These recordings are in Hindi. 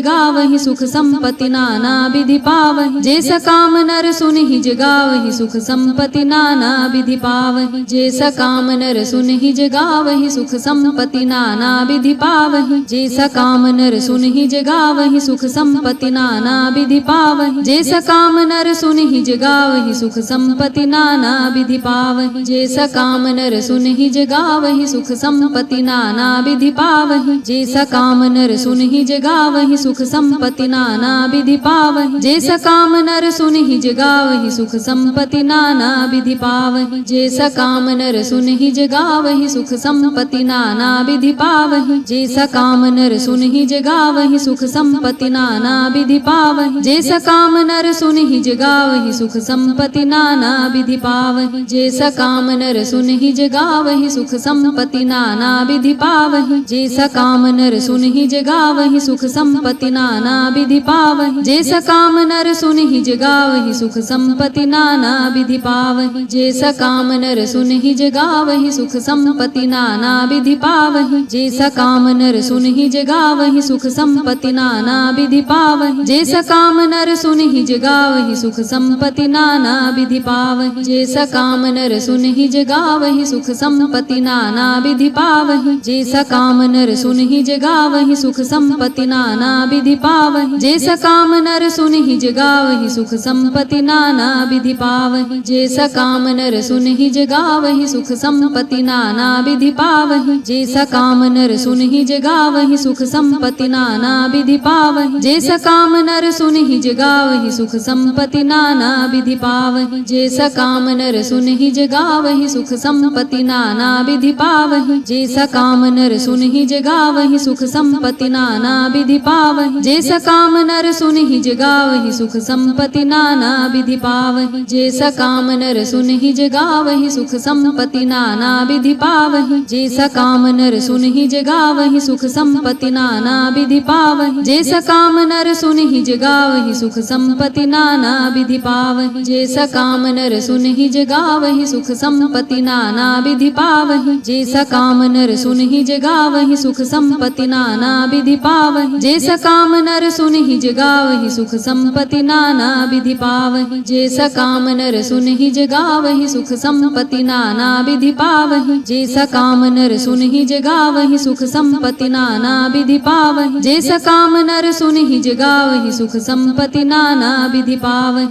जगावहि सुख संपत्ति नाना विधि पावहि। जे सकाम नर सुनहि जगावहि सुख संपत्ति नाना विधि पावहि। जे सकाम नर सुनहि जगावहि सुख संपत्ति नाना विधि पावहि। जे सकाम नर सुनहि जगावहि सुख संपत्ति नाना विधि पावहि। जे सकाम नर सुनहि जगावहि सुख संपत्ति नाना विधि पावहि। जे सकाम नर सुनहि जगावहि सुख संपत्ति नाना विधि पावहि। जे सकाम नर सुनहि जगावहि सुख संपत्ति नाना विधि पावहि। जे सकाम नर सुनहि जगावहि सुख संपत्ति नाना विधि पावहि। जे सकाम नर सुनहि जगावहि सुख संपत्ति नाना विधि पावहि। जे सकाम नर सुनहि जगावहि सुख संपत्ति नाना विधि पावहि। जे सकाम नर सुनहि जगावहि सुख संपत्ति नाना विधि पावहि। जे सकाम नर सुनहि जगावहि सुख संपत्ति नाना विधि पावहि। जे सकाम नर सुनहि जगावहि सुख संपत्ति नाना विधि पावहि। जे सकाम नर सुनहि जगावहि सुख संपत्ति नाना विधि पावहि। जे सकाम नर सुनहि जगावहि सुख संपत्ति नाना विधि पावहि। जे सकाम नर सुनहि जगावहि सुख संपत्ति नाना विधि पावहि। जे सकाम नर सुनहि जगावहि सुख संपत्ति नाना विधि पावहि। जे सकाम नर सुनहि जगावहि सुख संपत्ति नाना विधि पावहि। जे सकाम नर सुनहि जगावहि सुख संपत्ति नाना विधि पावहि। जे सकाम नर सुनहि जगावहि सुख संपत्ति नाना विधि पावहि। जे सकाम नर सुनहि जगावहि सुख संपत्ति नाना विधि पावहि। जे सकाम नर सुनहि जगावहि सुख संपत्ति नाना विधि पावहि। जे सकाम नर सुनहि जगावहि सुख संपत्ति नाना विधि पावहि। जे सकाम नर सुनहि जगावहि सुख संपत्ति नाना विधि पावहि। जे सकाम नर सुनहि जगावहि सुख संपत्ति नाना विधि पावहि। जे सकाम नर सुनहि जगावहि सुख संपत्ति नाना विधि पावहि। जे सकाम नर सुनहि जगावहि सुख संपत्ति नाना विधि पावहि। जे सकाम नर सुनहि जगावहि सुख संपत्ति नाना विधि पावहि। जे सकाम नर सुनहि जगावहि सुख संपत्ति नाना विधि पावहि। जे सकाम नर सुनहि जगावहि सुख संपत्ति नाना विधि पावहि। जे सकाम नर सुनहि जगावहि सुख संपत्ति नाना विधि पावहि। जे सकाम नर सुनहि जगावहि सुख संपत्ति नाना विधि पावहि। जे सकाम नर सुनहि जगावहि सुख संपत्ति नाना विधि पावहि। जे सकाम नर सुनहि जगावहि सुख संपत्ति नाना विधि पावहि। जे सकाम नर सुनहि जगावहि सुख संपत्ति नाना विधि पावहि। जे सकाम नर सुनहि जगावहि सुख संपत्ति नाना विधि पावहि। जे सकाम नर सुनहि जगावहि सुख संपत्ति नाना विधि पावहि। जे सकाम नर सुनहि जगावहि सुख संपत्ति नाना विधि पावहि।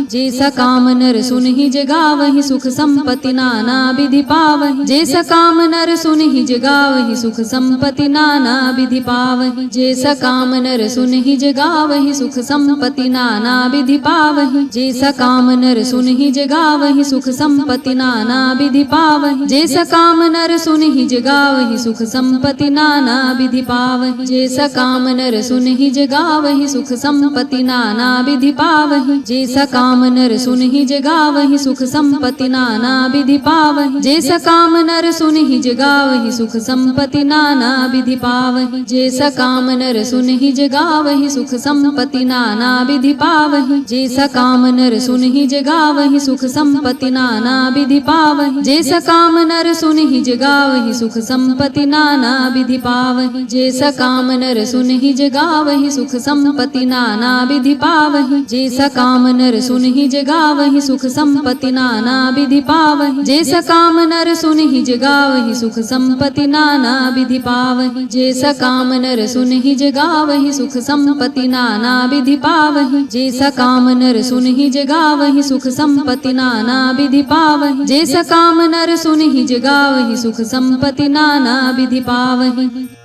जे सकाम नर सुनहि जगावहि सुख संपत्ति नाना विधि पावहि। जे सकाम नर सुनहि जगावहि सुख संपत्ति नाना विधि पावहि। जे सकाम नर सुनहि जगावहि सुख संपत्ति नाना विधि पावहि। जे सकाम नर सुनहि जगावहि सुख संपत्ति नाना विधि पावहि। जे सकाम नर सुनहि जगावहि सुख संपत्ति नाना विधि पावहि। जे सकाम नर सुनहि जगावहि सुख संपत्ति नाना विधि पावहि। जे सकाम नर सुनहि जगावहि सुख संपत्ति नाना विधि पावहि। जे सकाम नर सुनहि जगावहि सुख संपत्ति नाना विधि पावहि। जे सकाम नर सुनहि जगावहि सुख संपत्ति नाना विधि पावहि। जे सकाम नर सुनहि जगावहि सुख संपत्ति नाना विधि पावहि। जे सकाम नर सुनहि जगावहि सुख संपत्ति नाना विधि पावहि। जे सकाम नर सुनहि जगावहि सुख संपत्ति नाना विधि पावहि। जे सकाम नर सुनहि जगावहि सुख संपत्ति नाना विधि पावहि। जे सकाम नर सुनहि जगावहि सुख संपत्ति नाना विधि पावहि। जे सकाम नर सुनहि जगावहि सुख संपत्ति नाना विधि पावहि।